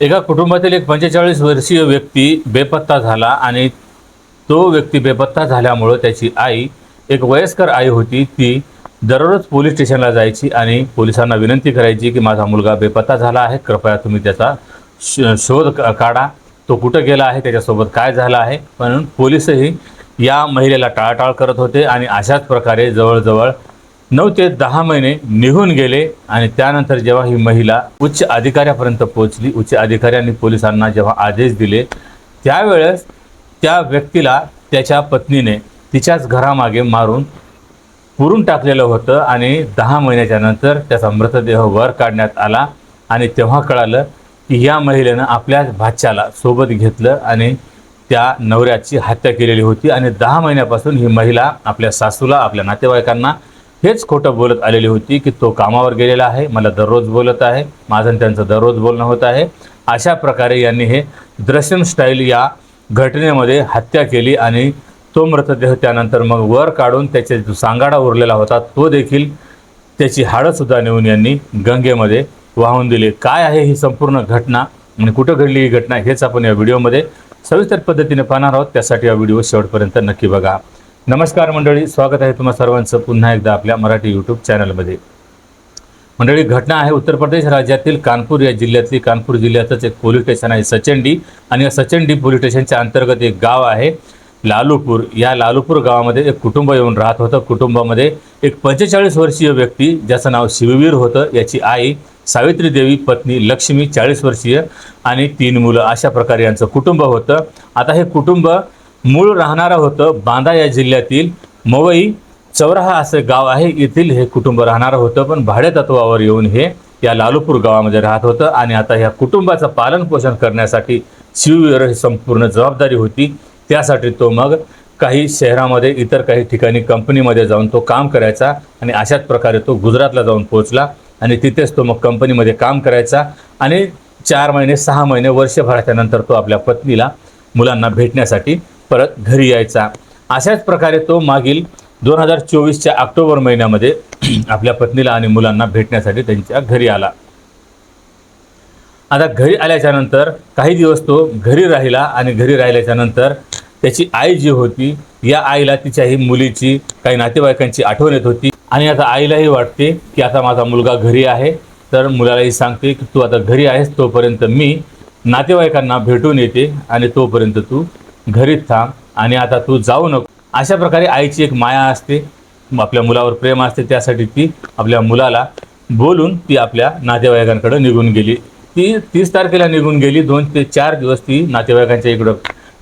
एका कुटुंबातील एक 45 वर्षीय व्यक्ती बेपत्ता झाला आणि तो व्यक्ती बेपत्ता झाल्यामुळे त्याची आई, एक वयस्कर आई होती, ती दररोज पोलीस स्टेशनला जायची आणि पोलिसांना विनंती करायची की माझा मुलगा बेपत्ता झाला आहे, कृपया तुम्ही त्याचा शोध काढा, तो कुठं गेला आहे, त्याच्यासोबत काय झालं आहे. पण पोलीसही या महिलेला टाळाटाळ करत होते आणि अशाच प्रकारे जवळजवळ 9 ते 10 महिने निघून गेले. आणि त्यानंतर जेव्हा ही महिला उच्च अधिकाऱ्यापर्यंत पोहोचली, उच्च अधिकाऱ्यांनी पोलिसांना जेव्हा आदेश दिले, त्यावेळेस त्या व्यक्तीला त्याच्या पत्नीने तिच्याच घरामागे मारून पुरून टाकलेलं होतं. आणि 10 महिन्याच्या नंतर त्याचा मृतदेह वर काढण्यात आला आणि तेव्हा कळालं की या महिलेनं आपल्याच भाच्याला सोबत घेतलं आणि त्या नवऱ्याची हत्या केलेली होती. आणि 10 महिन्यापासून ही महिला आपल्या सासूला, आपल्या नातेवाईकांना हेच खोटं बोलत आलेली होती की तो कामावर गेलेला आहे, मला दररोज बोलत आहे, माझं आणि त्यांचं दररोज बोलणं होत आहे. अशा प्रकारे यांनी हे द्रश्यम स्टाईल या घटनेमध्ये हत्या केली आणि तो मृतदेह त्यानंतर मग वर काढून त्याचे जो सांगाडा उरलेला होता तो देखील, त्याची हाडंसुद्धा नेऊन यांनी गंगेमध्ये वाहून दिले. काय आहे ही संपूर्ण घटना आणि कुठं घडली ही घटना, हेच आपण या व्हिडिओमध्ये सविस्तर पद्धतीने पाहणार आहोत. त्यासाठी हा व्हिडिओ शेवटपर्यंत नक्की बघा. नमस्कार मंडळी, स्वागत आहे तुम्हा सर्वांचं पुन्हा एकदा आपल्या मराठी यूट्यूब चॅनलमध्ये. मंडळी, घटना आहे उत्तर प्रदेश राज्यातील कानपूर या जिल्ह्यातली. कानपूर जिल्ह्यातच एक पोलीस स्टेशन आहे सचंडी, आणि या सचंडी पोलीस स्टेशनच्या अंतर्गत एक गाव आहे लालूपूर. या लालूपूर गावामध्ये एक कुटुंब येऊन राहत होतं. कुटुंबामध्ये एक 45 वर्षीय व्यक्ती ज्याचं नाव शिववीर होतं, याची आई सावित्री देवी, पत्नी लक्ष्मी 40 वर्षीय आणि 3 मुलं, अशा प्रकारे यांचं कुटुंब होतं. आता हे कुटुंब मूळ राहणारं होतं बांदा या जिल्ह्यातील मवई चौराहा असं गाव आहे, येथील हे कुटुंब राहणारं होतं. पण भाडे तत्वावर येऊन हे या लालूपूर गावामध्ये राहत होतं. आणि आता ह्या कुटुंबाचं पालनपोषण करण्यासाठी शिववीर ही संपूर्ण जबाबदारी होती. त्यासाठी तो मग काही शहरामध्ये, इतर काही ठिकाणी कंपनीमध्ये जाऊन तो काम करायचा. आणि अशाच प्रकारे तो गुजरातला जाऊन पोहोचला आणि तिथेच तो मग कंपनीमध्ये काम करायचा. आणि 4 महिने, 6 महिने, वर्षभराच्या नंतर तो आपल्या पत्नीला, मुलांना भेटण्यासाठी परत घरी यायचा. अशाच प्रकारे तो मागील 2024च्या ऑक्टोबर महिन्यामध्ये आपल्या पत्नीला आणि मुलांना भेटण्यासाठी त्यांच्या घरी आला. आता घरी आल्याच्या नंतर काही दिवस तो घरी राहिला आणि घरी राहिल्याच्या नंतर त्याची आई जी होती, या आईला तिच्याही मुलीची, काही नातेवाईकांची आठवण येत होती. आणि आता आईलाही वाटते की आता माझा मुलगा घरी आहे, तर मुलालाही सांगते की तू आता घरी आहेस, तोपर्यंत मी नातेवाईकांना भेटून येते आणि तोपर्यंत तू घरीच थांब आणि आता तू जाऊ नको. अशा प्रकारे आईची एक माया असते, आपल्या मुलावर प्रेम असते, त्यासाठी ती आपल्या मुलाला बोलून ती आपल्या नातेवाईकांकडे निघून गेली. ती 30 तारखेला निघून गेली. 2 ते 4 दिवस ती नातेवाईकांच्या इकडं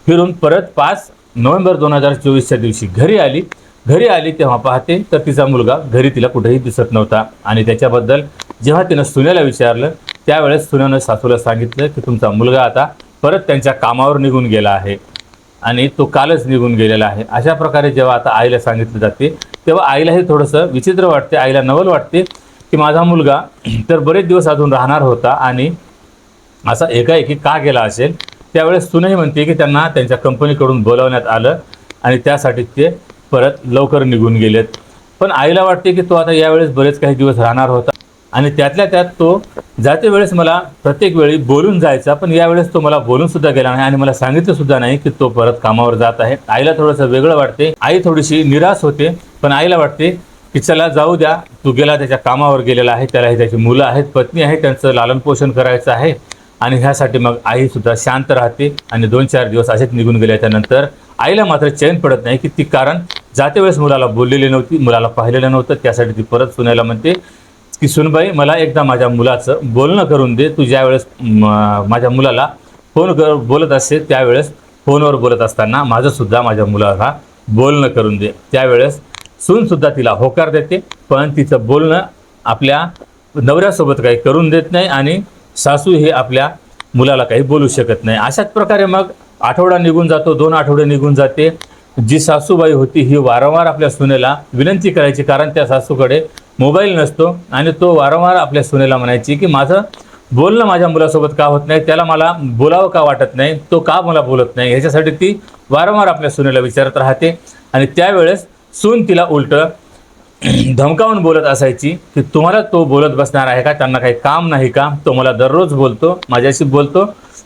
फिरून परत 5 नोव्हेंबर 2024च्या दिवशी घरी आली. घरी आली तेव्हा पाहते तर तिचा मुलगा घरी तिला कुठेही दिसत नव्हता. आणि त्याच्याबद्दल जेव्हा तिनं सुनेला विचारलं, त्यावेळेस सुनेनं सासूला सांगितलं की तुमचा मुलगा आता परत त्यांच्या कामावर निघून गेला आहे आणि तो कालच निघून गेलेला आहे. अशा प्रकारे जेव्हा आता आईला सांगितलं जाते, तेव्हा आईलाही थोडंसं विचित्र वाटते, आईला नवल वाटते की माझा मुलगा तर बरेच दिवस अजून राहणार होता आणि असा एकाएकी का गेला असेल. त्यावेळेस सुनही म्हणते की त्यांना त्यांच्या कंपनीकडून बोलावण्यात आलं आणि त्यासाठी ते परत लवकर निघून गेलेत. पण आईला वाटते की तो आता यावेळेस बरेच काही दिवस राहणार होता आणि त्यातल्या त्यात तो जाते वेळेस मला प्रत्येक वेळी बोलून जायचा, पण यावेळेस तो मला बोलून सुद्धा गेला नाही आणि मला सांगितलं सुद्धा नाही की तो परत कामावर जात आहे. आईला थोडंसं वेगळं वाटते, आई थोडीशी निराश होते, पण आईला वाटते की चला जाऊ द्या, तू गेला, त्याच्या कामावर गेलेला आहे, त्यालाही त्याची मुलं आहेत, पत्नी आहे, त्यांचं लालनपोषण करायचं आहे. आणि ह्यासाठी मग आईसुद्धा शांत राहते. आणि 2-4 दिवस असेच निघून गेल्याच्या नंतर आईला मात्र चैन पडत नाही की ती, कारण जाते वेळेस मुलाला बोललेली नव्हती, मुलाला पाहिलेलं नव्हतं. त्यासाठी ती परत सुनायला म्हणते की सुनबाई, मला एकदा माझ्या मुलाचं बोलणं करून दे. तू ज्यावेळेस माझ्या मुलाला बोलत असते, त्यावेळेस फोनवर बोलत असताना माझंसुद्धा माझ्या मुलाला बोलणं करून दे. त्यावेळेस सूनसुद्धा तिला होकार देते, पण तिचं बोलणं आपल्या नवऱ्यासोबत काही करून देत नाही आणि सासू हे आपल्या मुलाला काही बोलू शकत नाही. अशाच प्रकारे मग आठवडा निघून जातो, 2 आठवडे निघून जाते. जी सासूबाई होती ही वारंवार आपल्या सुनेला विनंती करायची, कारण त्या सासूकडे मोबाईल नसतो आणि तो वारंवार आपल्या सुनेला म्हणायची की माझं बोलणं माझ्या मुलासोबत का होत नाही, त्याला मला बोलावं का वाटत नाही, तो का मला बोलत नाही, ह्याच्यासाठी ती वारंवार आपल्या सुनेला विचारत राहते. आणि त्यावेळेस सून तिला उलटं धमकावून बोलत असायची की तुम्हाला तो बोलत बसणार आहे का, त्यांना काही काम नाही का, तो मला दररोज बोलतो, माझ्याशी बोलतो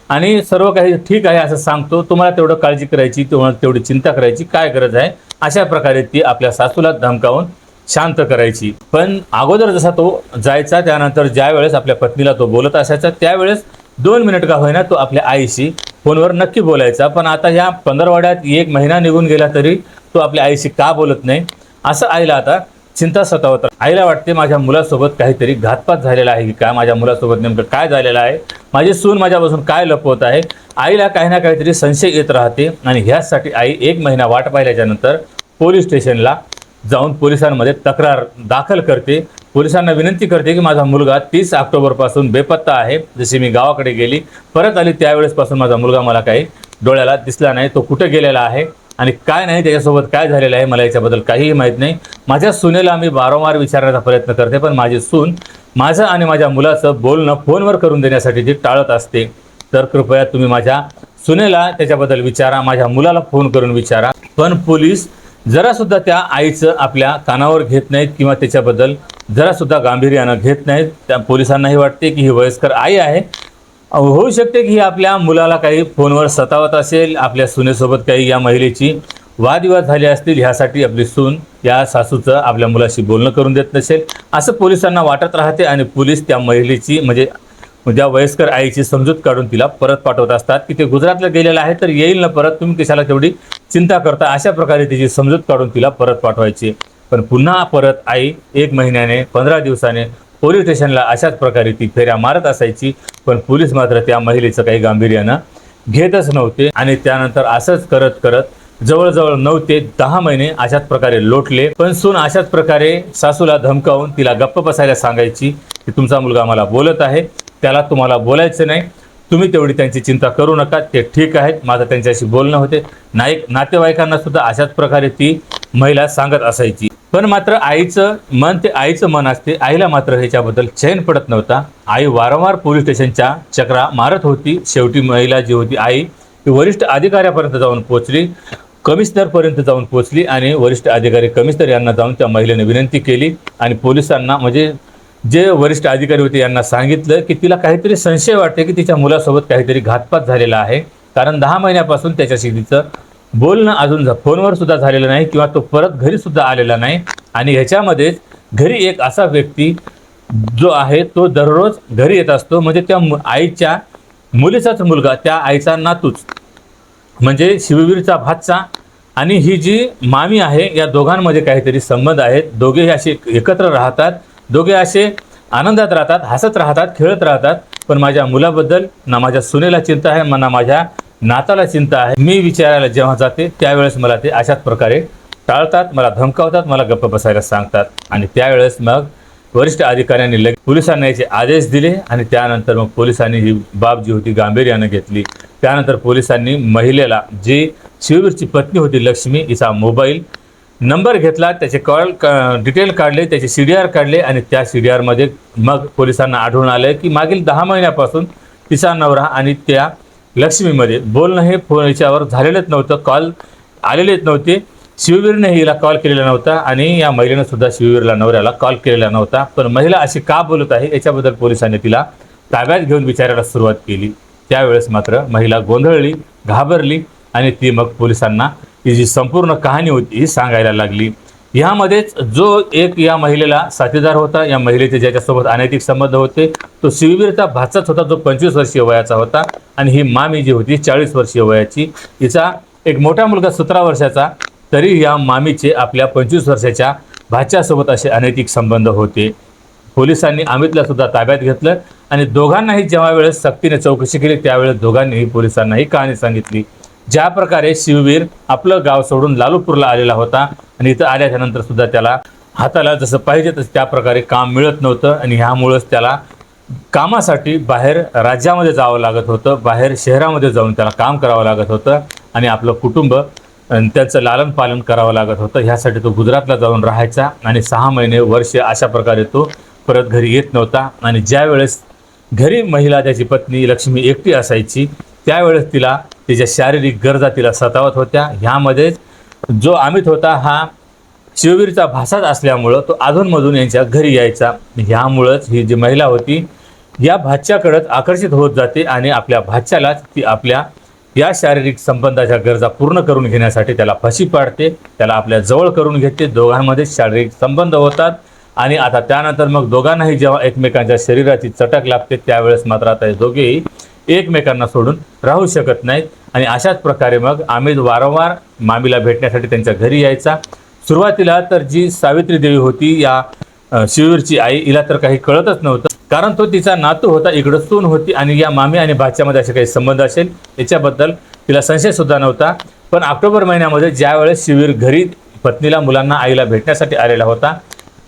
आणि सर्व काही ठीक आहे असं सांगतो, तुम्हाला तेवढं काळजी करायची, तुम्हाला तेवढी चिंता करायची काय गरज आहे, अशा प्रकारे ती आपल्या सासूला धमकावून शांत करायची. पण अगोदर जसा तो जायचा, त्यानंतर ज्या वेळेस आपल्या पत्नीला तो बोलत असायचा त्यावेळेस 2 मिनिट का होईना तो आपल्या आईशी फोनवर नक्की बोलायचा. पण आता ह्या पंधरवड्यात 1 महिना निघून गेला तरी तो आपल्या आईशी का बोलत नाही, असं आईला आता चिंता सतावत. आईला वाटते माझ्या मुलासोबत काहीतरी घातपात झालेला आहे की काय, माझ्या मुलासोबत नेमकं काय झालेलं आहे, माझी सून माझ्यापासून काय लपवत आहे. आईला काही ना काहीतरी संशय येत राहते आणि ह्याचसाठी आई 1 महिना वाट पाहिल्याच्या नंतर पोलीस स्टेशनला जाऊन पोलिसांमध्ये तक्रार दाखल करते. पोलिसांना विनंती करते की माझा मुलगा 30 ऑक्टोबरपासून बेपत्ता आहे. जशी मी गावाकडे गेली परत आली त्यावेळेसपासून माझा मुलगा मला काही डोळ्याला दिसला नाही, तो कुठे गेलेला आहे आणि काय नाही, त्याच्यासोबत काय झालेलं आहे मला याच्याबद्दल काहीही माहीत नाही. माझ्या सुनेला मी वारंवार विचारण्याचा प्रयत्न करते पण माझी सून माझं आणि माझ्या मुलाचं बोलणं फोनवर करून देण्यासाठी जी टाळत असते. तर कृपया तुम्ही माझ्या सुनेला त्याच्याबद्दल विचारा, माझ्या मुलाला फोन करून विचारा. पण पोलीस जरासुद्धा त्या आईचं आपल्या कानावर घेत नाहीत किंवा त्याच्याबद्दल जरासुद्धा गांभीर्यानं घेत नाहीत. त्या पोलिसांनाही वाटते की ही वयस्कर आई आहे, होऊ शकते की ही आपल्या मुलाला काही फोनवर सतावत असेल, आपल्या सुनेसोबत काही या महिलेची वादविवाद झाले असतील, ह्यासाठी आपली सून या सासूचं आपल्या मुलाशी बोलणं करून देत नसेल असं पोलिसांना वाटत राहते. आणि पोलीस त्या महिलेची म्हणजे त्या वयस्कर आईची समजूत काढून तिला परत पाठवत असतात की ते गुजरातला गेलेलं आहे तर येईल ना परत, तुम्ही कशाला तेवढी चिंता करता, अशा प्रकारे तिची समजूत काढून तिला परत पाठवायची. पण पुन्हा परत आई 1 महिन्याने 15 दिवसाने पोलीस स्टेशनला अशाच प्रकारे ती फेऱ्या मारत असायची. पण पोलीस मात्र त्या महिलेचं काही गांभीर्यानं घेतच नव्हते. आणि त्यानंतर असंच करत करत जवळजवळ 9 ते 10 महिने अशाच प्रकारे लोटले. पण सून अशाच प्रकारे सासूला धमकावून तिला गप्प बसायला सांगायची की तुमचा मुलगा मला बोलत आहे, त्याला तुम्हाला बोलायचं नाही, तुम्ही तेवढी त्यांची चिंता करू नका, ते ठीक आहेत, माझं त्यांच्याशी बोलणं होते. नातेवाईकांना सुद्धा अशाच प्रकारे ती महिला सांगत असायची. पण मात्र आईचं मन ते आईचं मन असते. आईला मात्र ह्याच्याबद्दल चैन पडत नव्हता. आई वारंवार पोलीस स्टेशनच्या चक्रा मारत होती. शेवटी महिला जी होती आई ती वरिष्ठ अधिकाऱ्यापर्यंत जाऊन पोहोचली, कमिशनरपर्यंत जाऊन पोहोचली आणि वरिष्ठ अधिकारी कमिशनर यांना जाऊन त्या महिलेने विनंती केली आणि पोलिसांना म्हणजे जे वरिष्ठ अधिकारी होते यांना सांगितलं की तिला काहीतरी संशय वाटते की तिच्या मुलासोबत काहीतरी घातपात झालेला आहे. कारण 10 महिन्यापासून त्याच्याशी तिचं बोलणं अजून फोनवर सुद्धा झालेलं नाही किंवा तो परत घरी सुद्धा आलेला नाही. आणि ह्याच्यामध्येच घरी एक असा व्यक्ती जो आहे तो दररोज घरी येत असतो, म्हणजे त्या आईच्या मुलीचाच मुलगा, त्या आईचा नातूच म्हणजे शिववीरचा भाचा आणि ही जी मामी आहे, या दोघांमध्ये काहीतरी संबंध आहेत. दोघे असे एकत्र राहतात, दोघे असे आनंदात राहतात, हसत राहतात, खेळत राहतात. पण माझ्या मुलाबद्दल ना माझ्या सुनेला चिंता आहे ना माझ्या नाताला चिंता आहे. मी विचारायला जेव्हा जाते त्यावेळेस मला ते अशाच प्रकारे टाळतात, मला धमकावतात, मला गप्प बसायला सांगतात. आणि त्यावेळेस मग वरिष्ठ अधिकाऱ्यांनी लगेच पोलिसांना याचे आदेश दिले आणि त्यानंतर मग पोलिसांनी ही बाब जी होती गांभीर्यानं घेतली. त्यानंतर पोलिसांनी महिलेला जी शिववीरची पत्नी होती लक्ष्मी, हिचा मोबाईल नंबर घेतला, त्याचे कॉल डिटेल काढले, त्याचे CDR काढले आणि त्या CDRमध्ये मग पोलिसांना आढळून आलं की मागील 10 महिन्यापासून तिचा नवरा आणि त्या लक्ष्मीमध्ये बोलणं हे फोनच्यावर झालेलंच नव्हतं, कॉल आलेलेच नव्हते. शिववीरने हिला कॉल केलेला नव्हता आणि या महिलेनं सुद्धा शिववीरला नवऱ्याला कॉल केलेला नव्हता. पण महिला अशी का बोलत आहे याच्याबद्दल पोलिसांनी तिला ताब्यात घेऊन विचारायला सुरुवात केली. त्यावेळेस मात्र महिला गोंधळली, घाबरली आणि ती मग पोलिसांना ही जी संपूर्ण कहाणी होती ही सांगायला लागली. ह्यामध्येच जो एक या महिलेला साथीदार होता, या महिलेचे ज्याच्यासोबत अनैतिक संबंध होते, तो शिववीरचा भाचाच होता, जो 25 वर्षीय वयाचा होता. आणि ही मामी जी होती 40 वर्षीय वयाची, हिचा एक मोठा मुलगा 17 वर्षाचा. तरी या मामीचे आपल्या 25 वर्षाच्या भाच्यासोबत असे अनैतिक संबंध होते. पोलिसांनी अमितला सुद्धा ताब्यात घेतलं आणि दोघांनाही जेव्हा वेळेस सक्तीने चौकशी केली त्यावेळेस दोघांनीही पोलिसांना ही कहाणी सांगितली. ज्या प्रकारे शिववीर आपलं गाव सोडून लालूपूरला आलेला होता आणि इथं आल्याच्यानंतर सुद्धा त्याला हाताला जसं पाहिजे तसं त्या प्रकारे काम मिळत नव्हतं आणि ह्यामुळंच त्याला कामासाठी बाहेर राज्यामध्ये जावं लागत होतं, बाहेर शहरामध्ये जाऊन त्याला काम करावं लागत होतं आणि आपलं कुटुंब त्याचं लालन पालन करावं लागत होतं. ह्यासाठी तो गुजरातला जाऊन राहायचा आणि 6 महिने वर्ष अशा प्रकारे तो परत घरी येत नव्हता. आणि ज्या वेळेस घरी महिला त्याची पत्नी लक्ष्मी एकटी असायची त्यावेळेस तिला तिच्या शारीरिक गरजा तिला सतावत होत्या. ह्यामध्येच जो अमित होता हा शिववीरचा भासाच असल्यामुळं तो अधूनमधून यांच्या घरी यायचा. ह्यामुळंच ही जी महिला होती या भाच्याकडे आकर्षित होत जाते आणि आपल्या भाच्याला ती आपल्या या शारीरिक संबंधाच्या गरजा पूर्ण करून घेण्यासाठी त्याला फशी पाडते, त्याला आपल्या जवळ करून घेते. दोघांमध्ये शारीरिक संबंध होतात आणि आता त्यानंतर मग दोघांनाही जेव्हा एकमेकांच्या शरीराची चटक लागते त्यावेळेस मात्र आता हे दोघेही एकमेकांना सोडून राहू शकत नाहीत. आणि अशाच प्रकारे मग अमित वारंवार मामीला भेटण्यासाठी त्यांच्या घरी यायचा. सुरुवातीला तर जी सावित्री देवी होती या शिववीरची आई, हिला तर काही कळतच नव्हतं, कारण तो तिचा नातू होता, इकडं सून होती आणि या मामी आणि भाच्यामध्ये असे काही संबंध असेल याच्याबद्दल तिला संशय सुद्धा नव्हता. पण ऑक्टोबर महिन्यामध्ये ज्यावेळेस शिववीर घरी पत्नीला, मुलांना, आईला भेटण्यासाठी आलेला होता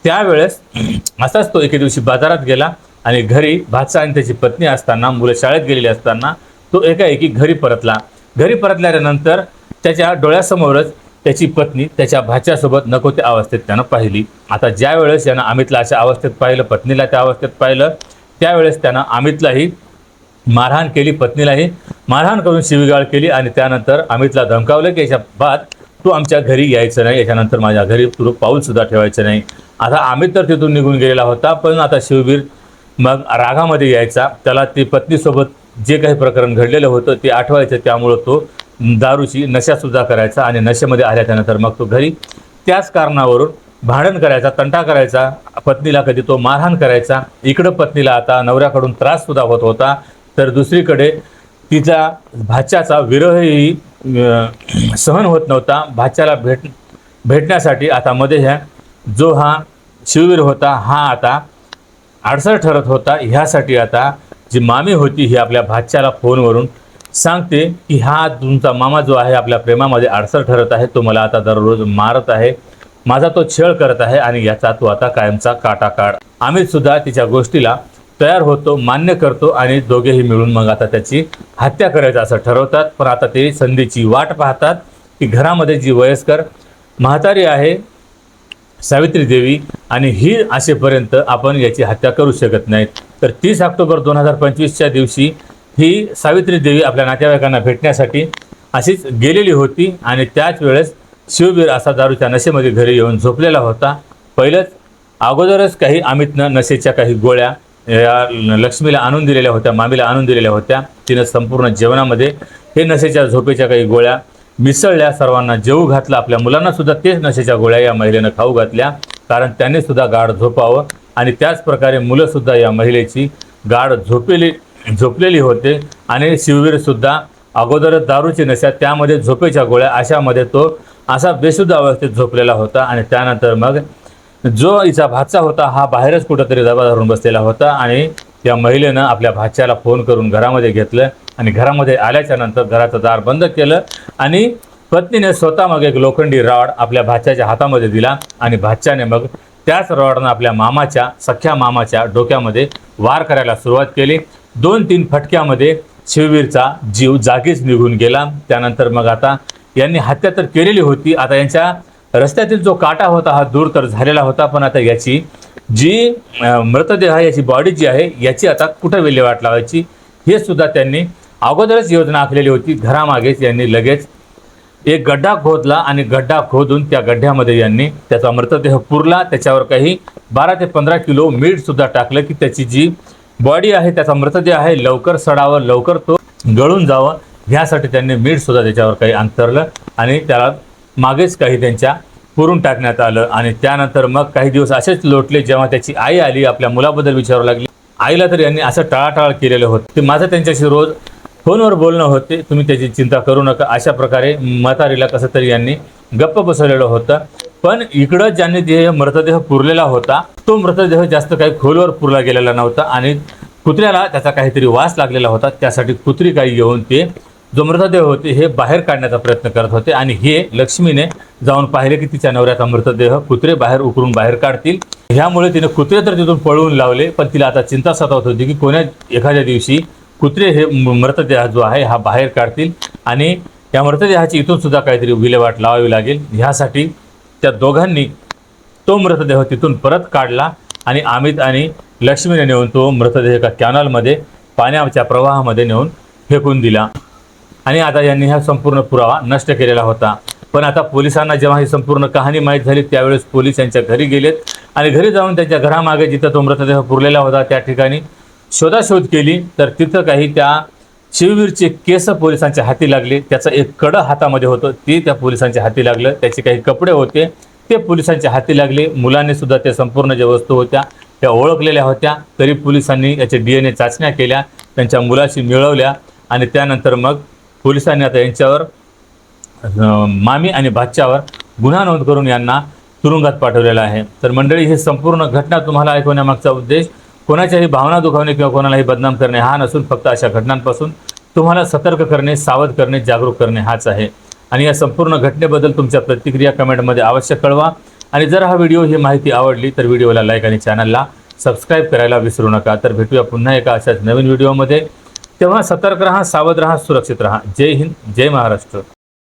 त्यावेळेस असाच तो एके दिवशी बाजारात गेला आणि घरी भाचा आणि त्याची पत्नी असताना, मुलं शाळेत गेलेली असताना तो एकाएकी घरी परतला. घरी परतल्यानंतर त्याच्या डोळ्यासमोरच त्याची पत्नी त्याच्या भाच्यासोबत नको त्या अवस्थेत त्यानं पाहिली. आता ज्या वेळेस यानं अमितला अशा अवस्थेत पाहिलं, पत्नीला त्या अवस्थेत पाहिलं, त्यावेळेस त्यानं अमितलाही मारहाण केली, पत्नीलाही मारहाण करून शिवीगाळ केली आणि त्यानंतर अमितला धमकावलं की याच्या बाद तू आमच्या घरी यायचं नाही, याच्यानंतर माझ्या घरी तू पाऊलसुद्धा ठेवायचं नाही. आता अमित तर तिथून निघून गेलेला होता, पण आता शिववीर मग रागामध्ये यायचा. त्याला ती पत्नीसोबत जे काही प्रकरण घडलेलं होतं ते आठवायचं, त्यामुळं तो दारूची नशासुद्धा करायचा आणि नशेमध्ये आल्याच्यानंतर मग तो घरी त्याच कारणावरून भांडण करायचा, तंटा करायचा, पत्नीला कधी तो मारहाण करायचा. इकडं पत्नीला आता नवऱ्याकडून त्राससुद्धा होत होता, तर दुसरीकडे तिचा भाच्याचा विरहही सहन होत नव्हता. भाच्याला भेटण्यासाठी आता मध्ये जो हा शिववीर होता हा आता अडसर ठरत होता. ह्यासाठी आता जी मामी होती ही आपल्या भाच्याला फोनवरून सांगते की हा तुमचा मामा जो आहे आपल्या प्रेमामध्ये अडसर ठरत आहे, तो मला आता दररोज मारत आहे, माझा तो छळ करत आहे आणि याचा तो आता कायमचा काटा काढ. अमित सुद्धा तिच्या गोष्टीला तयार होतो, मान्य करतो आणि दोघेही मिळून मग आता त्याची हत्या करायचं असं ठरवतात. पण आता ते संधीची वाट पाहतात की घरामध्ये जी वयस्कर म्हातारी आहे सावित्री देवी आणि ही असेपर्यंत आपण याची हत्या करू शकत नाहीत. तर 30 ऑक्टोबर 2025च्या दिवशी ही सावित्री देवी आपल्या नातेवाईकांना भेटण्यासाठी अशीच गेलेली होती आणि त्याच वेळेस शिववीर असा दारूच्या नशेमध्ये घरी येऊन झोपलेला होता. पहिलंच अगोदरच काही अमितनं नशेच्या काही गोळ्या या लक्ष्मीला आणून दिलेल्या होत्या, मामीला आणून दिलेल्या होत्या. तिनं संपूर्ण जेवणामध्ये हे नशेच्या झोपेच्या काही गोळ्या मिसळल्या, सर्वांना जेवू घातलं. आपल्या मुलांना सुद्धा तेच नशेच्या गोळ्या या महिलेनं खाऊ घातल्या, कारण त्यांनी सुद्धा गाढ झोपावं. आणि त्याच प्रकारे मुलंसुद्धा या महिलेची गाढ झोपलेली होते आणि शिववीर सुद्धा अगोदरच दारूची नशा, त्यामध्ये झोपेच्या गोळ्या, अशामध्ये तो असा बेशुद्ध अवस्थेत झोपलेला होता. आणि त्यानंतर मग जो हिचा भाचा होता हा बाहेरच कुठंतरी दबा धरून बसलेला होता आणि त्या महिलेनं आपल्या भाच्याला फोन करून घरामध्ये घेतलं आणि घरामध्ये आल्याच्या नंतर घराचं दार बंद केलं आणि पत्नीने स्वतः मग एक लोखंडी रॉड आपल्या भाच्याच्या हातामध्ये दिला आणि भाच्याने मग त्याच रॉडनं आपल्या मामाच्या, सख्या मामाच्या डोक्यामध्ये वार करायला सुरुवात केली. 2-3 फटक्यामध्ये शिववीरचा जीव जागीच निघून गेला. त्यानंतर मग आता यांनी हत्या तर केलेली होती, आता यांच्या रस्त्यातील जो काटा होता हा दूर तर झालेला होता, पण आता याची जी मृतदेह याची बॉडी जी आहे याची आता कुठं विल्हेवाट लावायची हे सुद्धा त्यांनी अगोदरच योजना आखलेली होती. घरामागेच यांनी लगेच एक गड्डा खोदला आणि गड्डा खोदून त्या गड्ड्यामध्ये यांनी त्याचा मृतदेह पुरला. त्याच्यावर काही 12 ते 15 किलो मीठ सुद्धा टाकलं की त्याची जी बॉडी आहे, त्याचा मृतदेह आहे, लवकर सडावं, लवकर तो गळून जावं, ह्यासाठी त्यांनी मीठ सुद्धा त्याच्यावर काही अंतरलं आणि त्याला मागेच काही त्यांच्या पुरून टाकण्यात आलं. आणि त्यानंतर मग काही दिवस असेच लोटले. जेव्हा त्याची आई आली, आपल्या मुलाबद्दल विचारू लागली, आईला तर यांनी असं टाळाटाळ केलेलं होतं. ते माझं त्यांच्याशी रोज फोनवर बोलणं होते, तुम्ही त्याची चिंता करू नका, अशा प्रकारे म्हातारीला कसं तरी यांनी गप्प बसवलेलं होतं. पण इकडं ज्यांनी ते मृतदेह पुरलेला होता तो मृतदेह जास्त काही खोलवर पुरला गेलेला नव्हता आणि कुत्र्याला त्याचा काहीतरी वास लागलेला होता. त्यासाठी कुत्री काही येऊन ते जो मृतदेह होते हे बाहेर काढण्याचा प्रयत्न करत होते आणि हे लक्ष्मीने जाऊन पाहिले की तिच्या नवऱ्याचा मृतदेह कुत्रे बाहेर उकरून बाहेर काढतील. ह्यामुळे तिने कुत्रे तर तिथून पळवून लावले, पण तिला आता चिंता सतावत होती की कोण्या एखाद्या दिवशी कुत्रे हे मृतदेह जो आहे हा बाहेर काढतील आणि या मृतदेहाची इथून सुद्धा काहीतरी विल्हेवाट लावावी लागेल. ह्यासाठी त्या दोघांनी तो मृतदेह तिथून परत काढला आणि अमित आणि लक्ष्मीने नेऊन तो मृतदेह एका कॅनलमध्ये पाण्याच्या प्रवाहामध्ये नेऊन फेकून दिला. आणि आता यांनी हा संपूर्ण पुरावा नष्ट केलेला होता. पण आता पोलिसांना जेव्हा ही संपूर्ण कहाणी माहीत झाली त्यावेळेस पोलीस यांच्या घरी गेलेत आणि घरी जाऊन त्यांच्या घरामागे जिथं तो मृतदेह पुरलेला होता त्या ठिकाणी शोधाशोध केली, तर तिथं काही त्या शिववीरचे केस पोलिसांच्या हाती लागले. त्याचं एक कडं हातामध्ये होतं ते त्या पोलिसांच्या हाती लागलं. त्याचे काही कपडे होते ते पोलिसांच्या हाती लागले. मुलांनी सुद्धा ते संपूर्ण ज्या वस्तू होत्या त्या ओळखलेल्या होत्या. तरी पोलिसांनी याचे DNA चाचण्या केल्या, त्यांच्या मुलाशी मिळवल्या आणि त्यानंतर मग पोलिसांनी आता यांच्यावर मामी आणि भाच्यावर गुन्हा नोंद करून यांना तुरुंगात पाठवलेला आहे. तर मंडळी, ही संपूर्ण घटना तुम्हाला ऐकवण्यामागचा उद्देश कोणाच्याही भावना दुखावणे किंवा कोणालाही बदनाम करणे हा नसून फक्त अशा घटनांपासून तुम्हाला सतर्क करणे, सावध करणे, जागरूक करणे हाच आहे. आणि या संपूर्ण घटनेबद्दल तुमच्या प्रतिक्रिया कमेंटमध्ये अवश्य कळवा. आणि जर हा व्हिडिओ ही माहिती आवडली तर व्हिडिओला लाईक आणि चॅनलला सबस्क्राईब करायला विसरू नका. तर भेटूया पुन्हा एका अशाच नवीन व्हिडिओमध्ये. तेव्हा सतर्क रहा, सावध रहा, सुरक्षित रहा. जय हिंद, जय महाराष्ट्र.